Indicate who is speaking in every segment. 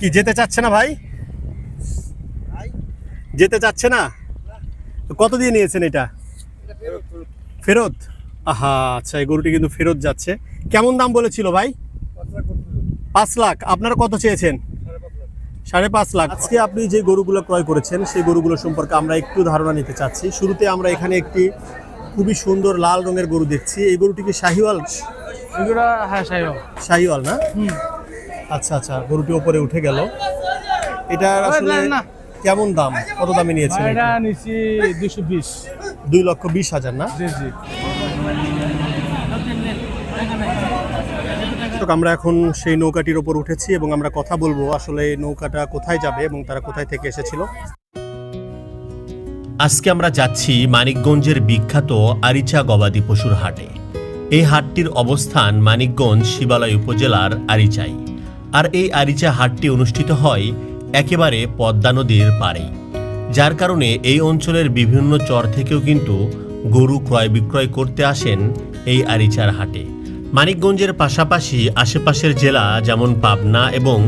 Speaker 1: কি যেতে চাচ্ছে না ভাই? যেতে চাচ্ছে না? কত দিয়ে নিয়েছেন এটা? ফেরত? আহা, আচ্ছা, এই গরুটি কিন্তু ফেরত যাচ্ছে। কেমন দাম বলেছিল ভাই? 5 লাখ। আপনারা কত চেয়েছেন? 5.5 লাখ। আজকে আপনি যে গরুগুলো ক্রয় করেছেন সেই গরুগুলো সম্পর্কে আমরা একটু ধারণা নিতে চাচ্ছি। শুরুতে আমরা এখানে একটি খুবই সুন্দর লাল রঙের গরু দেখছি। এই গরুটি কি শাহিওয়াল?
Speaker 2: হ্যাঁ,
Speaker 1: শাহিওয়াল না? আচ্ছা আচ্ছা, গরুটি উপরে উঠে গেল। এটা আসলে কেমন দাম, কত দামে নিয়েছেন?
Speaker 2: এটা নিছি 220।
Speaker 1: 2,20,000 না?
Speaker 2: জি জি।
Speaker 1: আমরা এখন সেই নৌকাটির ওপর উঠেছি এবং আমরা কথা বলবো আসলে এই নৌকাটা কোথায় যাবে এবং তারা কোথায় থেকে এসেছিল।
Speaker 3: আজকে আমরা যাচ্ছি মানিকগঞ্জের বিখ্যাত আরিচা গবাদি পশুর হাটে। এই হাটটির অবস্থান মানিকগঞ্জ শিবালয় উপজেলার আরিচায়। আর এই আরিচা হাটটি অনুষ্ঠিত হয় একেবারে পদ্মা নদীর পাড়ে, যার কারণে এই অঞ্চলের বিভিন্ন চর থেকেও কিন্তু গরু ক্রয় বিক্রয় করতে আসেন এই আরিচার হাটে। মানিকগঞ্জের পাশাপাশি আশেপাশের জেলা যেমন পাবনা এবং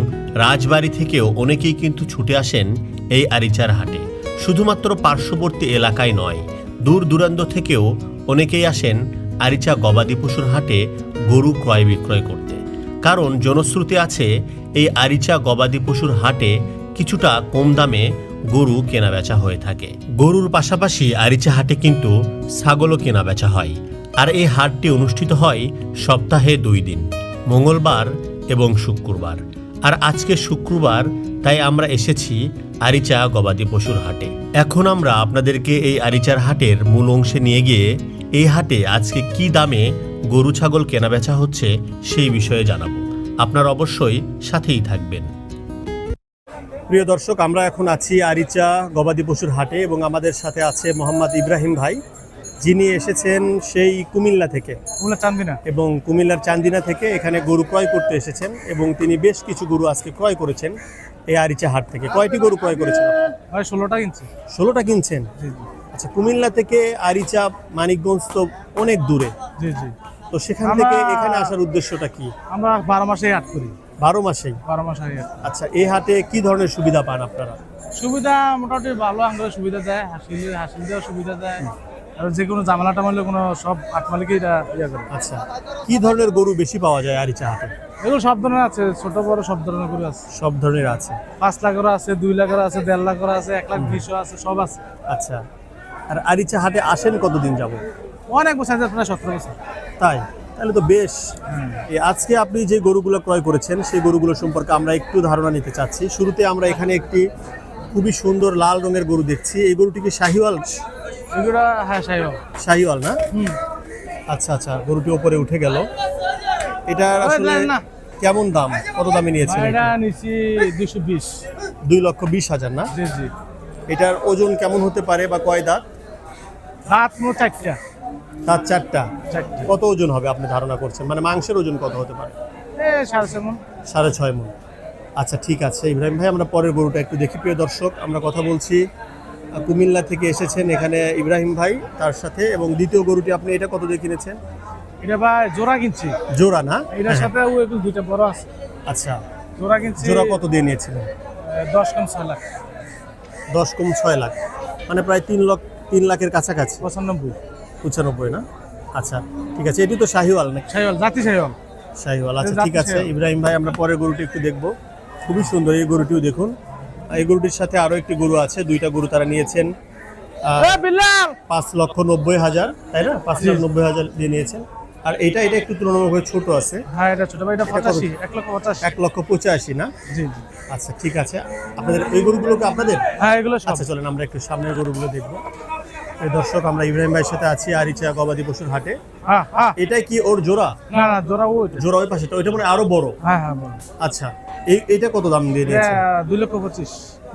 Speaker 3: রাজবাড়ী থেকেও অনেকেই কিন্তু ছুটে আসেন এই আরিচার হাটে। শুধুমাত্র পার্শ্ববর্তী এলাকায় নয়, দূর দূরান্ত থেকেও অনেকেই আসেন আরিচা গবাদি পশুর হাটে গরু ক্রয় বিক্রয় করতে। কারণ জনশ্রুতি আছে এই আরিচা গবাদি পশুর হাটে কিছুটা কম দামে গরু কেনাবেচা হয়ে থাকে। গরুর পাশাপাশি আরিচা হাটে কিন্তু ছাগলও কেনাবেচা হয়। আর এই হাটটি অনুষ্ঠিত হয় সপ্তাহে 2 দিন, মঙ্গলবার এবং শুক্রবার। আর আজকে শুক্রবার, তাই আমরা এসেছি আরিচা গবাদি পশুর হাটে। এখন আমরা আপনাদেরকে এই আরিচার হাটের মূল অংশে নিয়ে গিয়ে এই হাটে আজকে কি দামে গরু ছাগল কেনাবেচা হচ্ছে সেই বিষয়ে জানাবো। আপনারা অবশ্যই সাথেই থাকবেন।
Speaker 1: প্রিয় দর্শক, আমরা এখন আছি আরিচা গবাদি পশুর হাটে এবং আমাদের সাথে আছে মোহাম্মদ ইব্রাহিম ভাই, যিনি এসেছেন সেই কুমিল্লা থেকে,
Speaker 2: চান্দিনা,
Speaker 1: এবং কুমিল্লার চান্দিনা থেকে এখানে গরু ক্রয় করতে এসেছেন এবং তিনি বেশ কিছু গরু আজকে ক্রয় করেছেন এই আরিচা হাট থেকে। কয়টি গরু ক্রয় করেছেন?
Speaker 2: 16টা কিনছি।
Speaker 1: 16টা কিনছেন? আচ্ছা, কুমিল্লা থেকে আরিচা মানিকগঞ্জ তো অনেক দূরে।
Speaker 2: জি জি।
Speaker 1: তো সেখান থেকে এখানে আসার উদ্দেশ্যটা কি?
Speaker 2: আমরা 12 মাসেই হাট করি।
Speaker 1: 12 মাসেই?
Speaker 2: 12 মাস আগে।
Speaker 1: আচ্ছা, এই হাটে কি ধরনের সুবিধা পান আপনারা?
Speaker 2: সুবিধা মোটামুটি ভালো, আমাদের সুবিধা দেয়, হাসিল দেওয়ার সুবিধা দেয়, আর যে কোনো ঝামেলা টামেলা কোনো সব হাট মালিকই এটা ইয়ে করে।
Speaker 1: আচ্ছা, কি ধরনের গরু বেশি পাওয়া যায় আরিচা হাটে?
Speaker 2: এগুলো সব ধরনের আছে, ছোট বড় সব ধরনের গরু আছে।
Speaker 1: সব ধরনের আছে?
Speaker 2: 5 লাখেরও আছে, 2 লাখেরও আছে, 1.5 লাখেরও আছে, 1,20,000 আছে, সব আছে।
Speaker 1: আচ্ছা, আর আরিচা হাটে আসেন কতদিন যাব?
Speaker 2: অনেক বছর, প্রায় 17 বছর।
Speaker 1: তাই? তাহলে তো বেশ। আজকে আপনি যে গরুগুলো ক্রয় করেছেন সেই গরুগুলো সম্পর্কে আমরা একটু ধারণা নিতে চাচ্ছি। শুরুতে আমরা এখানে একটি খুবই সুন্দর লাল রঙের গরু দেখছি। এই গরুটি কি শাহিওয়াল?
Speaker 2: এগুলো হ্যাঁ,
Speaker 1: শাহিওয়াল না? আচ্ছা আচ্ছা, গরুটি উপরে উঠে গেল। এটা আসলে কেমন দাম, কত দামে নিয়েছেন?
Speaker 2: এটা নিছি 220।
Speaker 1: 2,20,000 না?
Speaker 2: জি জি।
Speaker 1: এটার ওজন কেমন হতে পারে বা কয় দাঁত?
Speaker 2: দাঁত মোট 4টা।
Speaker 1: দাঁত 4টা? কত ওজন হবে আপনি ধারণা করছেন? মানে মাংসের ওজন কত হতে পারে?
Speaker 2: 6.5 মণ।
Speaker 1: 6.5 মণ। আচ্ছা, ঠিক আছে ইব্রাহিম ভাই, আমরা পরের গরুটা একটু দেখি। প্রিয় দর্শক, আমরা কথা বলছি কুমিল্লা থেকে এসেছেন এখানে ইব্রাহিম ভাই, তার সাথে। এবং দ্বিতীয় গরুটি আপনি এটা কত দিয়ে কিনেছেন?
Speaker 2: এটা ভাই জোড়া কিনছি।
Speaker 1: জোড়া না?
Speaker 2: এটার সাথে ও একটু দুইটা বড় আছে।
Speaker 1: আচ্ছা,
Speaker 2: জোড়া কিনছি।
Speaker 1: জোড়া কত দিয়ে নিয়েছিলেন?
Speaker 2: 10 কম 6 লাখ।
Speaker 1: 10 কম 6 লাখ, মানে প্রায় 3 লাখের কাছাকাছি। 95 না? আচ্ছা, ঠিক আছে। এটি তো শাহিওয়াল নাকি?
Speaker 2: শাহিওয়াল, জাতি শাহিওয়াল।
Speaker 1: শাহিওয়াল, আচ্ছা ঠিক আছে ইব্রাহিম ভাই, আমরা পরের গরুটি একটু দেখবো। খুবই সুন্দর এই গরুটিও দেখুন। এই গরুটির সাথে আরো একটি গরু আছে, 2টা গরু তারা নিয়েছেন 5,90,000, তাই না? 5,90,000 দিয়ে নিয়েছেন। আর এটা একটু তুলনামূলকভাবে ছোট আছে।
Speaker 2: হ্যাঁ, এটা ছোট ভাই, এটা 85, 1,85,000।
Speaker 1: 1,85,000 না?
Speaker 2: জি জি।
Speaker 1: আচ্ছা, ঠিক আছে। আপনাদের এই গরুগুলো কি আপনাদের?
Speaker 2: হ্যাঁ, এগুলো সব।
Speaker 1: আচ্ছা, চলেন আমরা একটু সামনের গরুগুলো দেখবো। এই দর্শক, আমরা ইব্রাহিম ভাইয়ের সাথে আছি আরিচা গবাদি পশুর হাটে।
Speaker 2: হ্যাঁ হ্যাঁ।
Speaker 1: এটাই কি ওর জোড়া?
Speaker 2: না না, জোড়া ওইটা।
Speaker 1: জোড়া ওই পাশেটা, ওইটা মানে আরো বড়।
Speaker 2: হ্যাঁ হ্যাঁ, বড়।
Speaker 1: আচ্ছা, এইটা কত দাম দিয়ে নিয়েছেন?
Speaker 2: 2,25,000।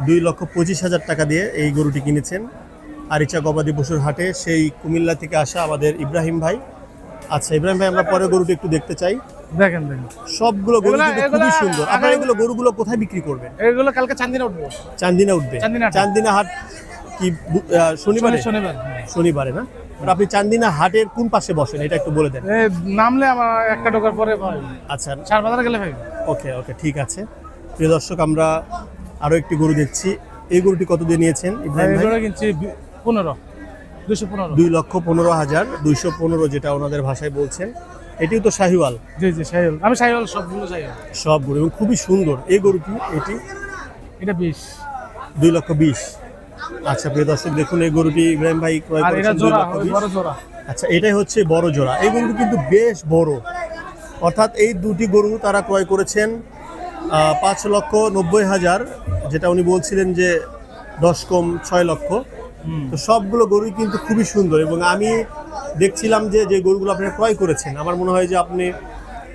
Speaker 1: 2,25,000 টাকা দিয়ে এই গরুটি কিনেছেন আরিচা গবাদি পশুর হাটে, সেই কুমিল্লা থেকে আসা আমাদের ইব্রাহিম ভাই। আচ্ছা ইব্রাহিম ভাই, আমরা পরে গরুটি একটু দেখতে চাই।
Speaker 2: দেখেন।
Speaker 1: সবগুলো গরু কিন্তু খুবই সুন্দর। আপনারা এগুলো গরুগুলো কোথায় বিক্রি করবেন?
Speaker 2: এগুলো কালকে চান্দিনা উঠবে।
Speaker 1: চান্দিনা উঠবে? চান্দিনা হাট কি শনিবারে? শনিবারে না? আপনি চান্দিনা হাটের কোন পাশে বসেন এটা একটু বলে দেন।
Speaker 2: নামলে আমার একটা ঢোকার পরে।
Speaker 1: আচ্ছা,
Speaker 2: চার বাজার গেলে ভাই।
Speaker 1: ওকে, ঠিক আছে। প্রিয় দর্শক, আমরা আরো একটি গরু দেখছি। এই গরুটি কত দিয়ে নিয়েছেন ইব্রাহিম ভাই?
Speaker 2: এগুলো কিনছি 15, 215।
Speaker 1: 2,15,000, 215 যেটা ওনাদের ভাষায় বলছেন। এটিও তো শাহিওয়াল।
Speaker 2: জি জি শাহিওয়াল, আমি শাহিওয়াল সবগুলো শাহিওয়াল।
Speaker 1: সব গরু এবং খুবই সুন্দর। এই গরুটি এটি
Speaker 2: এটা 20।
Speaker 1: 2,20,000। আচ্ছা প্রিয় দর্শক, দেখুন এই গরুটি ইব্রাহিম ভাই ক্রয়
Speaker 2: আর এটা
Speaker 1: করেছেন
Speaker 2: জোড়া,
Speaker 1: 2,20,000।
Speaker 2: বড় জোড়া।
Speaker 1: আচ্ছা, এটাই হচ্ছে বড় জোড়া। এই গরুটি কিন্তু বেশ বড়, অর্থাৎ এই দুটি গরু তারা ক্রয় করেছেন 5,90,000, যেটা উনি বলছিলেন যে 10 কম 6 লক্ষ। তো সবগুলো গরুই কিন্তু খুবই সুন্দর এবং আমি দেখছিলাম যে যে গরুগুলো আপনি ক্রয় করেছেন, আমার মনে হয় যে আপনি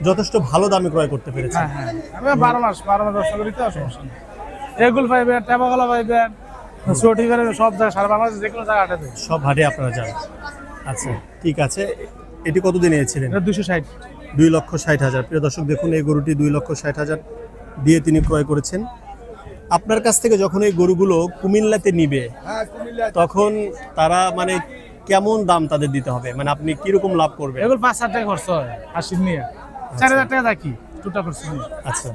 Speaker 1: যথেষ্ট ভালো দামে ক্রয় করতে পেরেছেন।
Speaker 2: হ্যাঁ হ্যাঁ, আমি 12 মাস ব্যবসা করি তো, সমস্যা নেই। এগুলো পাইবেন, টেপাগলা পাইবেন, চটি পাইবেন, সব জায়গায় সারা বাংলাদেশে যে কোনো জায়গায় হাটে দেয়।
Speaker 1: সব হাটে আপনারা যান। আচ্ছা ঠিক আছে, এটি কত দিয়ে নিয়েছিলেন?
Speaker 2: এটা 260।
Speaker 1: 2,60,000। প্রিয় দর্শক দেখুন, এই গরুটি 2,60,000 দিয়ে তিনি ক্রয় করেছেন। আপনার কাছ থেকে যখন এই গরুগুলো কুমিল্লাতে নিবে, তখন তারা মানে কেমন দাম তাদের দিতে হবে, মানে আপনি কিরকম লাভ করবেন?
Speaker 2: এগুলো 5,000 টাকা খরচ হয় হাসির নিয়ে, 4,000 টাকা থাকি দুটা করছি।
Speaker 1: আচ্ছা,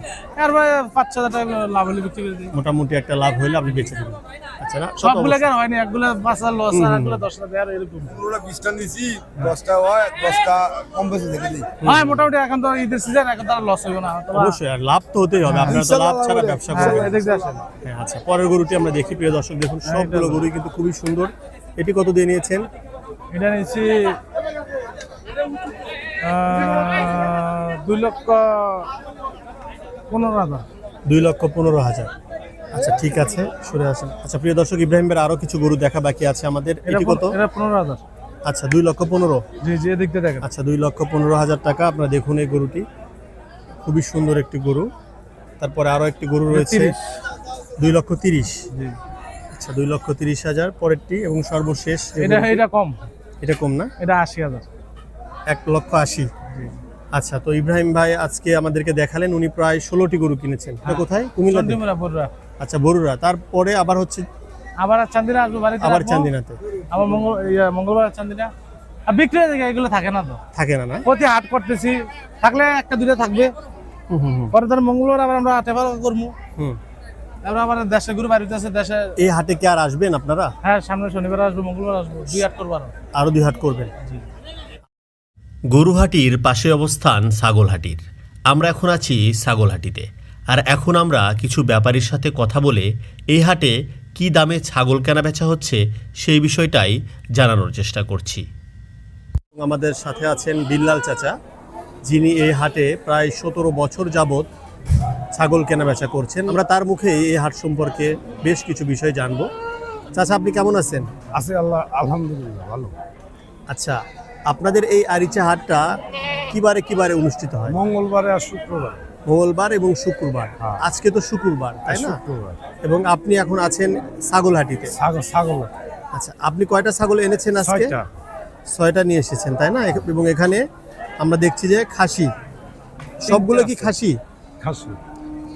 Speaker 2: আর 5,000 টাকা লাভ হলে বিক্রি করে দিই।
Speaker 1: মোটামুটি একটা লাভ হইলে আপনি বেচে দেবেন। আচ্ছা না,
Speaker 2: সবগুলো কেন হয়নি, একগুলো 5,000 লস আর একগুলো 10,000 দেয়, আর এরকম
Speaker 4: 20টা নিছি, 10টা হয়, 10টা কম বেশি দেখে দিই।
Speaker 2: হয় মোটামুটি। এখন তো ঈদের সিজন, এখন তার লস হইব না।
Speaker 1: অবশ্যই, আর লাভ তো হতেই হবে, আপনারা তো লাভ ছাড়া ব্যবসা করবেন।
Speaker 2: এদিক দিয়ে আসেন।
Speaker 1: হ্যাঁ, আচ্ছা, পরের গরুটি আমরা দেখি। প্রিয় দর্শক দেখুন, সবগুলো গরুই কিন্তু খুবই সুন্দর। এটি কত দিয়ে নিয়েছেন?
Speaker 2: এটা নিচ্ছি 2,15,000।
Speaker 1: 2,15,000। আচ্ছা ঠিক আছে, সরে আসেন। আচ্ছা প্রিয় দর্শক, ইব্রাহিমের আরো কিছু গরু দেখা বাকি আছে আমাদের। এটি কত?
Speaker 2: এটা 15,000।
Speaker 1: আচ্ছা, 2,15,000।
Speaker 2: জি জি, এদিক দিয়ে দেখেন।
Speaker 1: আচ্ছা, 2,15,000 টাকা। আপনারা দেখুন এই গরুটি খুবই সুন্দর একটি গরু। তারপরে আরো একটি গরু রয়েছে 2,30,000।
Speaker 2: জি,
Speaker 1: আচ্ছা, 2,30,000 পরেরটি এবং সর্বশেষ যে
Speaker 2: এটা
Speaker 1: গরুটি,
Speaker 2: এটা কম,
Speaker 1: এটা কম না?
Speaker 2: এটা 80,000।
Speaker 1: 1,80,000। আচ্ছা, তো ইব্রাহিম ভাই আজকে আমাদেরকে দেখালেন উনি প্রায় 16টি গরু কিনেছেন। এটা কোথায়? কুমিল্লা।
Speaker 2: চন্ডিমুরা বড়রা।
Speaker 1: আচ্ছা, বরুড়া। তারপরে আবার হচ্ছে
Speaker 2: আবার চান্দিনা আসবো বাড়িতে,
Speaker 1: আবার
Speaker 2: আসবো।
Speaker 1: চান্দিনাতে।
Speaker 2: আবার মঙ্গলবার চান্দিনা। আর বিক্রি হয়ে যায়, এগুলো থাকে না তো,
Speaker 1: থাকে না? না,
Speaker 2: প্রতি হাট করতেছি, থাকলে একটা দুইটা থাকবে। পরে ধর মঙ্গলবার আবার আমরা হাটে করবো। তারপর আবার দেশে ঘুরে বাড়িতে আছে দেশে।
Speaker 1: এই হাটে কি আর আসবেন আপনারা?
Speaker 2: হ্যাঁ, সামনে শনিবার আসবো, মঙ্গলবার আসবো, 2 হাট করবো
Speaker 1: আরো 2 হাট করবেন।
Speaker 3: গরুহাটির পাশে অবস্থান ছাগলহাটির। আমরা এখন আছি ছাগলহাটিতে, আর এখন আমরা কিছু ব্যাপারীর সাথে কথা বলে এই হাটে কী দামে ছাগল কেনা বেচা হচ্ছে সেই বিষয়টাই জানানোর চেষ্টা করছি।
Speaker 1: আমাদের সাথে আছেন বিল্লাল চাচা, যিনি এই হাটে প্রায় 17 বছর যাবত ছাগল কেনা বেচা করছেন। আমরা তার মুখে এই হাট সম্পর্কে বেশ কিছু বিষয় জানবো। চাচা, আপনি কেমন আছেন?
Speaker 4: আছে আল্লাহ, আলহামদুলিল্লাহ ভালো।
Speaker 1: আচ্ছা, আপনাদের এই আরিচা হাটটা কিবারে কিবারে অনুষ্ঠিত হয়?
Speaker 4: মঙ্গলবারে আর শুক্রবার।
Speaker 1: মঙ্গলবার এবং শুক্রবার।
Speaker 4: হ্যাঁ।
Speaker 1: আজকে তো শুক্রবার, তাই না?
Speaker 4: শুক্রবার।
Speaker 1: এবং আপনি এখন আছেন ছাগলহাটিতে।
Speaker 4: ছাগল
Speaker 1: আচ্ছা, আপনি কয়টা ছাগল এনেছেন আজকে?
Speaker 4: 6টা।
Speaker 1: 6টা নিয়ে এসেছেন, তাই না? এবং এখানে আমরা দেখছি যে খাসি, সবগুলো কি খাসি?
Speaker 4: খাসি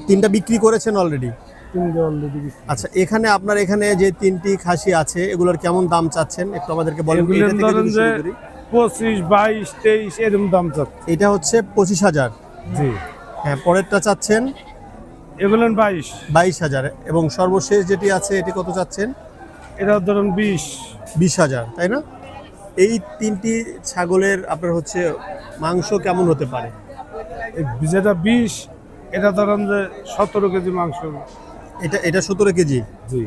Speaker 1: 3টা বিক্রি করেছেন অলরেডি?
Speaker 4: 3টে অলরেডি।
Speaker 1: আচ্ছা, এখানে আপনার এখানে যে 3টি খাসি আছে, এগুলোর কেমন দাম চাচ্ছেন একটু আমাদেরকে বলেন।
Speaker 4: এগুলোর
Speaker 1: এটা থেকে
Speaker 4: ধরেন
Speaker 1: যদি
Speaker 4: যে
Speaker 1: শুরু করি।
Speaker 4: 25, 22, 23 এরকম দাম চাচ্ছে।
Speaker 1: এটা হচ্ছে 25,000।
Speaker 4: জি,
Speaker 1: হ্যাঁ, পরেরটা চাচ্ছেন
Speaker 4: এগুলো 22।
Speaker 1: 22,000 এবং সর্বশেষ যেটি আছে এটি কত চাচ্ছেন?
Speaker 4: এটা ধরেন 20।
Speaker 1: 20,000, তাই না? এই 3টি ছাগলের আপনার হচ্ছে মাংস কেমন হতে পারে?
Speaker 4: যেটা 20, এটা ধরেন যে 17 কেজি মাংস।
Speaker 1: এটা 17 কেজি।
Speaker 4: জি।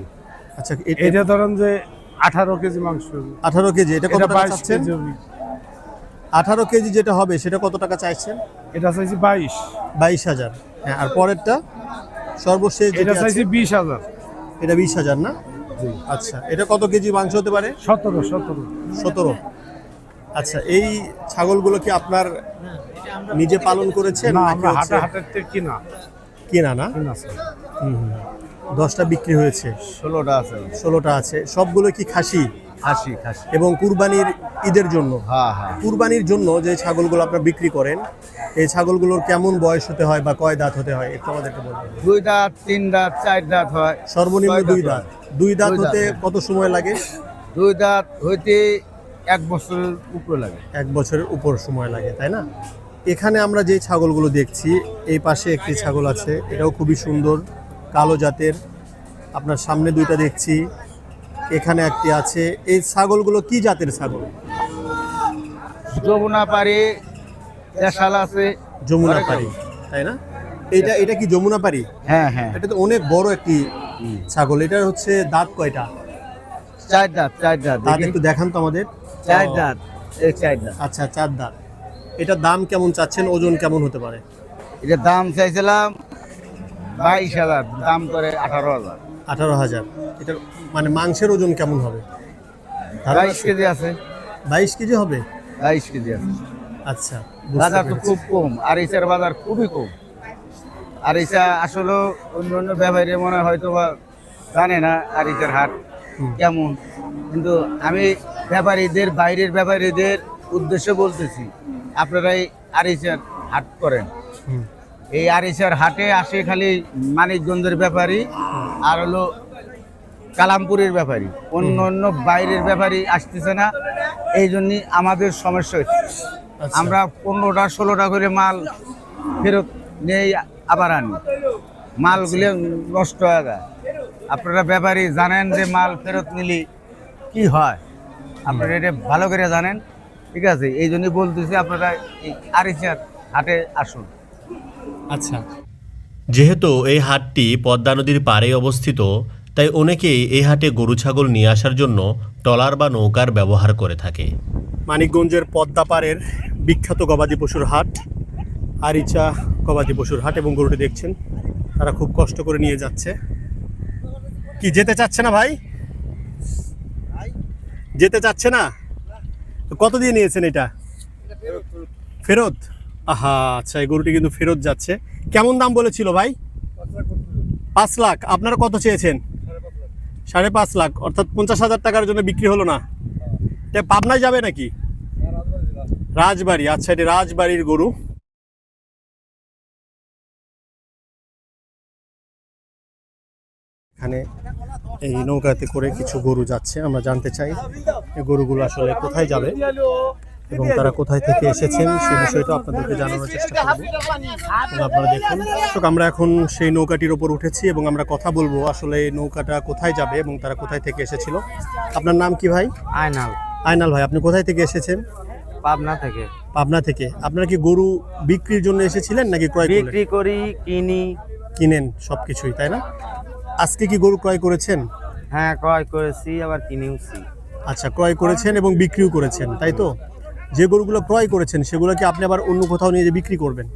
Speaker 1: আচ্ছা,
Speaker 4: এটা ধরেন যে 18 কেজি মাংস।
Speaker 1: 18 কেজি। এটা কত
Speaker 4: এটা
Speaker 1: টাকা
Speaker 4: 22
Speaker 1: চাচ্ছেন?
Speaker 4: কেজি হবে।
Speaker 1: 18 কেজি যেটা হবে সেটা কত টাকা চাইছেন?
Speaker 4: এটা চাইছি 22।
Speaker 1: 22,000। হ্যাঁ, আর পরেরটা সর্বশেষ
Speaker 4: এটা
Speaker 1: যেটা আছে
Speaker 4: চাইছি 20,000।
Speaker 1: এটা 20,000 না?
Speaker 4: জি।
Speaker 1: আচ্ছা, এটা কত কেজি মাংস হতে পারে?
Speaker 4: 17।
Speaker 1: 17। আচ্ছা, এই ছাগলগুলো কি আপনার নিজে পালন করেছেন
Speaker 4: না,
Speaker 1: নাকি
Speaker 4: আমরা
Speaker 1: হচ্ছে
Speaker 4: হাটের থেকে কিনা।
Speaker 1: কেনা? না,
Speaker 4: কিনা আছে।
Speaker 1: 10টা বিক্রি হয়েছে,
Speaker 4: 16টা আছে।
Speaker 1: 16টা আছে। সবগুলো কি খাসি?
Speaker 4: খাসি।
Speaker 1: এবং কুরবানির ঈদের জন্য?
Speaker 4: হ্যাঁ।
Speaker 1: কুরবানির জন্য যে ছাগলগুলো আপনারা বিক্রি করেন, এই ছাগলগুলোর কেমন বয়স হতে হয় বা কয় দাঁত হতে হয় একটু আমাদেরকে বলবেন।
Speaker 4: 2 দাঁত, 3 দাঁত, 4 দাঁত হয়।
Speaker 1: সর্বনিম্ন 2 দাঁত। 2 দাঁত
Speaker 4: 2 দাঁত
Speaker 1: হতে কত সময় লাগে?
Speaker 4: 2 দাঁত হইতে 1 বছরের উপরে লাগে।
Speaker 1: 1 বছরের উপর সময় লাগে, তাই না? এখানে আমরা যে ছাগলগুলো দেখছি, এই পাশে একটি ছাগল আছে, এটাও খুবই সুন্দর কালো জাতের। আপনার সামনে দুইটা দেখছি, এখানে একটি আছে। এই ছাগলগুলো কি জাতের ছাগল?
Speaker 2: যমুনা পারি, দেশাল আছে।
Speaker 1: যমুনা পারি, তাই না? এটা কি যমুনা পারি?
Speaker 2: হ্যাঁ হ্যাঁ,
Speaker 1: এটা তো অনেক বড় একটি ছাগল। এটা হচ্ছে দাঁত কয়টা?
Speaker 2: চার দাঁত।
Speaker 1: দাঁত একটু দেখান তো আমাদের।
Speaker 2: চার দাঁত, এই চার দাঁত।
Speaker 1: আচ্ছা, 4 দাঁত। এটার দাম কেমন চাচ্ছেন? ওজন কেমন হতে পারে?
Speaker 2: এটার দাম চাইছিলাম 22,000, দাম করে 18,000।
Speaker 1: 18,000। এটার মানে মাংসের ওজন কেমন হবে?
Speaker 2: 22 কেজি আছে।
Speaker 1: 22 কেজি হবে?
Speaker 2: 22 কেজি আছে।
Speaker 1: আচ্ছা, বুঝতে
Speaker 2: বাজার তো
Speaker 1: পেরেছি।
Speaker 2: খুব কম, আর ইসার বাজার খুবই কম। আর ইসা আসলে অন্য অন্য ব্যাপারী মনে হয়তো বা জানে না আর ইসার হাট কেমন, কিন্তু আমি ব্যাপারীদের, বাইরের ব্যাপারীদের উদ্দেশ্যে বলতেছি, আপনারা এই আরিচার হাট করেন।
Speaker 1: হুম।
Speaker 2: এই আরিচার হাটে আসে খালি মানিকগঞ্জের ব্যাপারী আর হলো কালামপুরের ব্যাপারী, অন্য অন্য বাইরের ব্যাপারী আসতেছে না। এই জন্যই আমাদের সমস্যা হচ্ছে।
Speaker 1: আচ্ছা।
Speaker 2: আমরা 15টা 16টা করে মাল ফেরত নেই, আবার আনি, মালগুলো নষ্ট হয়ে যায়। আপনারা ব্যাপারী জানেন যে মাল ফেরত নিলে কি হয়, আপনারা এটা ভালো করে জানেন, ঠিক আছে? এই জন্যই বলতেছি আপনারা এই আরিচার হাটে আসুন।
Speaker 1: আচ্ছা,
Speaker 3: যেহেতু এই হাটটি পদ্মা নদীর পাড়ে অবস্থিত, তাই অনেকেই এই হাটে গরু ছাগল নিয়ে আসার জন্য ট্রলার বা নৌকার ব্যবহার করে থাকে।
Speaker 1: মানিকগঞ্জের পদ্মাপাড়ের বিখ্যাত গবাদি পশুর হাট, আরিচা গবাদি পশুর হাট। এবং গরুটি দেখছেন, তারা খুব কষ্ট করে নিয়ে যাচ্ছে। কি যেতে চাচ্ছে না ভাই? যেতে চাচ্ছে না? তো কত দিয়ে নিয়েছেন এটা? ফেরত? আহা, আচ্ছা, এই গরুটি কিন্তু ফেরত যাচ্ছে। কেমন দাম বলেছিল ভাই? 5 লাখ। আপনারা কত চেয়েছেন? 5.5 লাখ, অর্থাৎ 50,000 টাকার জন্য বিক্রি হলো না। এটা পাবনায় যাবে নাকি? রাজবাড়ি। আচ্ছা, এটা রাজবাড়ির গরু। এখানে এই নৌকাতে করে কিছু গরু যাচ্ছে। আমরা জানতে চাই এই গরুগুলো আসলে কোথায় যাবে এবং তারা কোথায় থেকে এসেছেন সেই বিষয়টা আপনাদেরকে জানানোর চেষ্টা করব। এবং আপনারা দেখুন, তো আমরা এখন সেই নৌকাটির ওপর উঠেছি এবং আমরা কথা বলবো আসলে এই নৌকাটা কোথায় যাবে এবং তারা কোথায় থেকে এসেছিল। আপনার নাম কি ভাই?
Speaker 2: আয়নাল,
Speaker 1: আয়নাল ভাই, আপনি কোথায় থেকে এসেছেন?
Speaker 2: পাবনা থেকে।
Speaker 1: পাবনা থেকে। আপনারা কি গরু বিক্রির জন্য এসেছিলেন নাকি ক্রয় করলেন?
Speaker 2: বিক্রি করি, কিনি।
Speaker 1: কিনেন সবকিছুই, তাই না? আজকে কি গরু ক্রয় করেছেন?
Speaker 2: হ্যাঁ, ক্রয় করেছি, আবার কিনেওছি।
Speaker 1: আচ্ছা, ক্রয় করেছেন এবং বিক্রিও করেছেন, তাই তো? যে গরুগুলো ক্রয় করেছেন সেগুলো কি আপনি আবার অন্য কোথাও নিয়ে যে বিক্রি করবেন?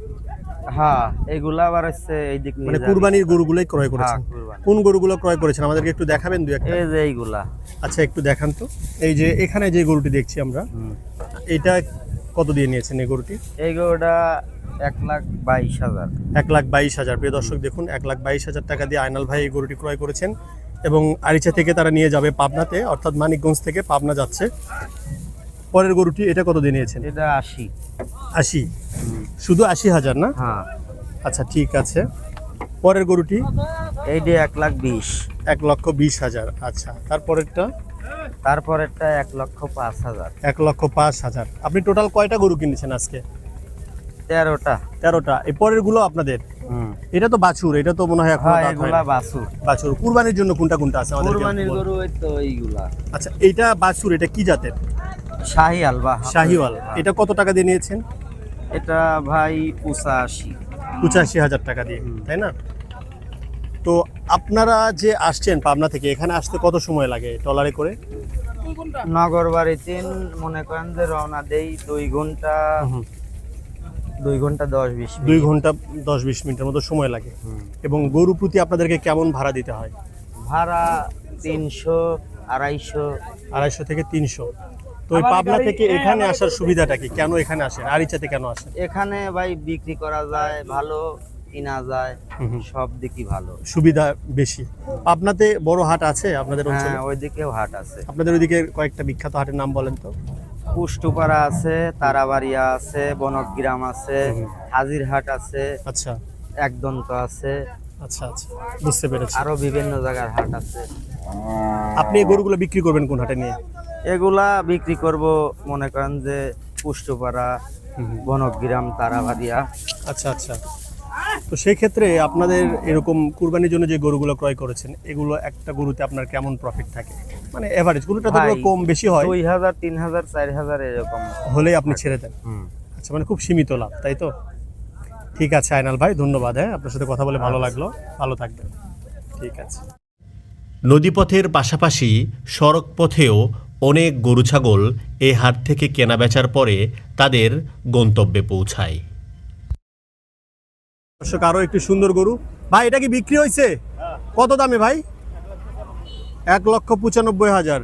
Speaker 2: হ্যাঁ, এগুলা আবার হচ্ছে এই দিক নিয়ে
Speaker 1: মানে
Speaker 2: যাবে।
Speaker 1: কুরবানির গরুগুলোই ক্রয় করেছেন?
Speaker 2: হ্যাঁ, কুরবানি।
Speaker 1: কোন গরুগুলো ক্রয় করেছেন আমাদেরকে একটু দেখাবেন দু একটা?
Speaker 2: এই যে এইগুলা।
Speaker 1: আচ্ছা, একটু দেখান তো। এই যে এখানে যে গরুটি দেখছি আমরা, এটা কত দিয়ে নিয়েছেন এই গরুটি?
Speaker 2: এই গরুটা 1,22,000।
Speaker 1: 1,22,000। প্রিয় দর্শক দেখুন, 1,22,000 টাকা দিয়ে আয়নাল ভাই এই গরুটি ক্রয় করেছেন এবং আরিচা থেকে তারা নিয়ে যাবে পাবনাতে, অর্থাৎ মানিকগঞ্জ থেকে পাবনা যাচ্ছে। পরের গরুটি এটা কত দিয়ে নিয়েছেন?
Speaker 2: এটা 80।
Speaker 1: 80? শুধু 80,000 না?
Speaker 2: হ্যাঁ,
Speaker 1: আচ্ছা, ঠিক আছে। পরের গরুটি?
Speaker 2: এইটা 1,20,000।
Speaker 1: 1,20,000। আচ্ছা, তারপরেরটা?
Speaker 2: তারপরেরটা 1,05,000।
Speaker 1: 1,05,000। আপনি টোটাল কয়টা গরু কিনেছেন আজকে?
Speaker 2: 13টা।
Speaker 1: 13টা। এই পরের গুলো আপনাদের? এটা তো বাছুর, এটা তো মনে হয় এখনো
Speaker 2: হ্যাঁ,
Speaker 1: দাঁত
Speaker 2: এগুলা
Speaker 1: হয়নি।
Speaker 2: বাছুর।
Speaker 1: বাছুর। কুরবানির জন্য কোনটা কোনটা আছে আমাদের?
Speaker 2: কুরবানির গরু এই তো এইগুলা।
Speaker 1: আচ্ছা, এটা বাছুর, এটা কি জাতের?
Speaker 2: শাহিওয়াল বা
Speaker 1: শাহিওয়াল। এটা কত টাকা দিয়ে নিয়েছেন?
Speaker 2: এটা ভাই 85।
Speaker 1: 85,000 টাকা দিয়ে, তাই না? তো আপনারা যে আসছেন পাবনা থেকে, এখানে আসতে কত সময় লাগে ট্রলারে করে?
Speaker 2: নগর বাড়িতে মনে করেন যে রওনা দেই 2 ঘন্টা, 2 ঘন্টা 10-20 মিনিট।
Speaker 1: 2 ঘন্টা 10-20 মিনিটের মতো সময় লাগে। এবং গরু প্রতি আপনাদেরকে কেমন ভাড়া দিতে হয়?
Speaker 2: ভাড়া 300, 250।
Speaker 1: 250 থেকে 300। তো ওই পাবনা থেকে এখানে আসার সুবিধাটা কি? কেন এখানে আসেন? আরিচাতে কেন আসেন?
Speaker 2: এখানে ভাই বিক্রি করা যায় ভালো, কিনা যায়, সব দিকই ভালো।
Speaker 1: সুবিধা বেশি। পাবনাতে বড় হাট আছে আপনাদের অঞ্চলে?
Speaker 2: হ্যাঁ, ওইদিকেও হাট আছে।
Speaker 1: আপনাদের ওইদিকে কয়েকটা বিখ্যাত হাটের নাম বলেন তো।
Speaker 2: পুষ্টুপাড়া আছে, তারাবাড়িয়া আছে, বনগ্রাম আছে, হাজিরহাট আছে,
Speaker 1: আচ্ছা
Speaker 2: একদন্ত আছে,
Speaker 1: আচ্ছা আচ্ছা, বুঝতে পেরেছি।
Speaker 2: আরো বিভিন্ন জায়গার হাট আছে।
Speaker 1: আপনি এই গরুগুলো বিক্রি করবেন কোন হাটে নিয়ে?
Speaker 2: এগুলা বিক্রি করব মনে করেন যে পুষ্টুপাড়া, বনগ্রাম তারাবাদিয়া।
Speaker 1: আচ্ছা আচ্ছা। তো সেই ক্ষেত্রে আপনাদের এরকম কুরবানির জন্য যে গরুগুলো ক্রয় করেছেন, এগুলো একটা গরুতে আপনার কেমন প্রফিট থাকে? মানে এভারেজ, গরুটা তো
Speaker 2: ভাই,
Speaker 1: কম বেশি হয়
Speaker 2: 2000 3000 4000 এরকম।
Speaker 1: হলেই আপনি ছেড়ে দেন। আচ্ছা, মানে খুব সীমিত লাভ, তাই তো? ঠিক আছে আয়নাল ভাই, ধন্যবাদ। হ্যাঁ, আপনার সাথে কথা বলে ভালো লাগলো। ভালো থাকবেন। ঠিক আছে।
Speaker 3: নদীপথের পাশাপাশি সড়ক পথেও অনেক গরু ছাগল এই হাট থেকে কেনাবেচার পরে তাদের গন্তব্যে পৌঁছায়।
Speaker 1: দর্শক, আরো একটি সুন্দর গরু। ভাই, এটা কি বিক্রি হয়েছে? কত দামে ভাই? 1,95,000।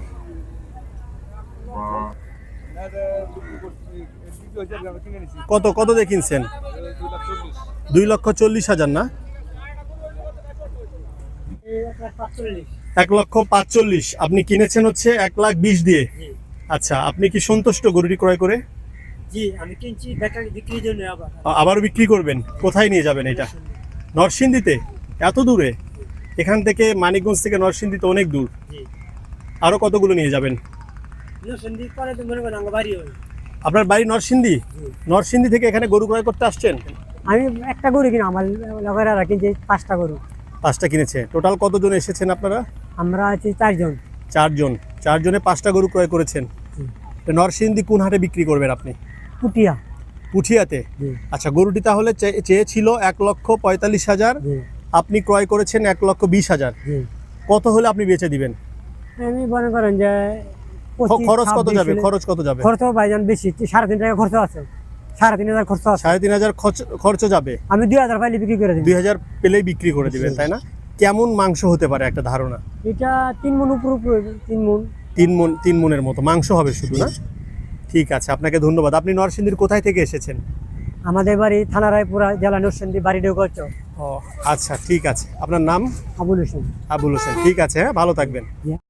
Speaker 1: কত কত দিয়ে কিনছেন? 2,40,000 না? 1,45,000 আপনি কিনেছেন হচ্ছে 1,20,000 দিয়ে। আচ্ছা, আপনি কি সন্তুষ্ট গরুটি ক্রয় করে?
Speaker 5: জি, আমি কিনছি বিক্রির জন্য।
Speaker 1: আবার বিক্রি করবেন? কোথায় নিয়ে যাবেন এটা? নরসিংদীতে? এত দূরে? এখান থেকে মানিকগঞ্জ থেকে নরসিংদী তো অনেক দূর।
Speaker 5: জি।
Speaker 1: আরো কতগুলো নিয়ে যাবেন?
Speaker 5: নরসিংদী পরে তো মনে করেন আমার বাড়ি হয়।
Speaker 1: আপনার বাড়ি নরসিংদী? নরসিংদী থেকে এখানে গরু ক্রয় করতে আসছেন?
Speaker 5: আমি একটা গরু কিনা, আমার লগেরা কিনছে 5টা গরু।
Speaker 1: 5টা কিনেছে। টোটাল কতজন এসেছেন আপনারা?
Speaker 5: আমরা আছি 4 জন।
Speaker 1: 4 জন। 4 জনে 5টা গরু ক্রয় করেছেন। তো নরসিংদী কোন হাটে বিক্রি করবেন আপনি?
Speaker 5: পুটিয়া।
Speaker 1: পুঠিয়াতে?
Speaker 5: জি।
Speaker 1: আচ্ছা, গরুটি তাহলে চেয়েছিল 1,45,000,
Speaker 5: জি।
Speaker 1: আপনি ক্রয় করেছেন 1,20,000।
Speaker 5: জি।
Speaker 1: কত হলে আপনি বেচে দিবেন?
Speaker 5: আমি মনে করেন যে
Speaker 1: খরচ কত যাবে? খরচ কত যাবে?
Speaker 5: খরচ ভাইজান বেশি, 3,500 টাকা খরচ আছে। 3,500 খরচ আছে।
Speaker 1: 3,500 খরচ যাবে।
Speaker 5: আমি 2,000 পাইলে বিক্রি করে দিই।
Speaker 1: 2,000 পেলেই বিক্রি করে দিবেন, তাই না? কেমন মাংস হতে পারে একটা ধারণা?
Speaker 5: এটা 3 মণ উপর, 3 মণ।
Speaker 1: 3 মণের মতো মাংস হবে শুধু, না? ঠিক আছে, আপনাকে ধন্যবাদ। আপনি নরসিংদীর কোথায় থেকে এসেছেন?
Speaker 5: আমাদের বাড়ি থানা রায়পুরা, জেলা নরসিংদী, বাড়ি ডেউগঞ্জ।
Speaker 1: ও আচ্ছা, ঠিক আছে। আপনার নাম?
Speaker 5: আবুল হোসেন।
Speaker 1: আবুল হোসেন। ঠিক আছে, হ্যাঁ, ভালো থাকবেন।